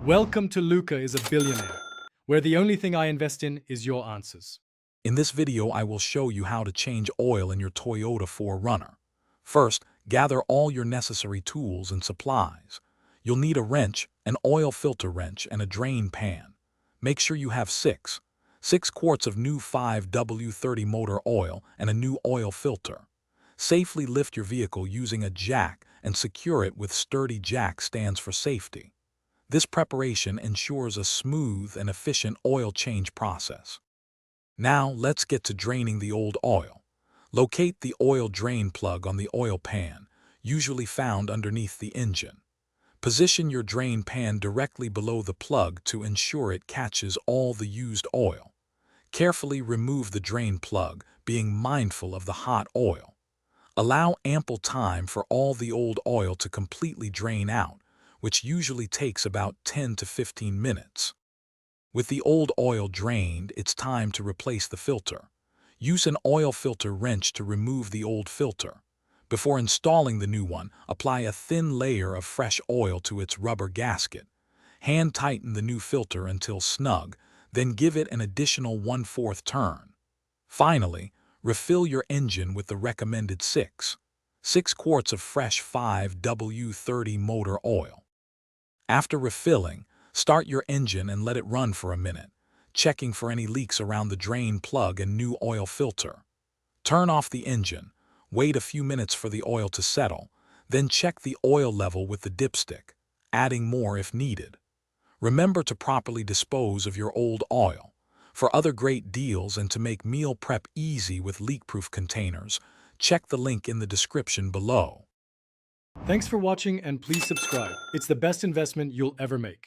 Welcome to Luca is a Billionaire, where the only thing I invest in is your answers. In this video, I will show you how to change oil in your Toyota 4Runner. First, gather all your necessary tools and supplies. You'll need a wrench, an oil filter wrench, and a drain pan. Make sure you have 6 quarts of new 5W30 motor oil and a new oil filter. Safely lift your vehicle using a jack and secure it with sturdy jack stands for safety. This preparation ensures a smooth and efficient oil change process. Now let's get to draining the old oil. Locate the oil drain plug on the oil pan, usually found underneath the engine. Position your drain pan directly below the plug to ensure it catches all the used oil. Carefully remove the drain plug, being mindful of the hot oil. Allow ample time for all the old oil to completely drain out, which usually takes about 10 to 15 minutes. With the old oil drained, it's time to replace the filter. Use an oil filter wrench to remove the old filter. Before installing the new one, apply a thin layer of fresh oil to its rubber gasket. Hand tighten the new filter until snug, then give it an additional 1/4 turn. Finally, refill your engine with the recommended 6 quarts of fresh 5W30 motor oil. After refilling, start your engine and let it run for a minute, checking for any leaks around the drain plug and new oil filter. Turn off the engine, wait a few minutes for the oil to settle, then check the oil level with the dipstick, adding more if needed. Remember to properly dispose of your old oil. For other great deals and to make meal prep easy with leak-proof containers, check the link in the description below. Thanks for watching and please subscribe. It's the best investment you'll ever make.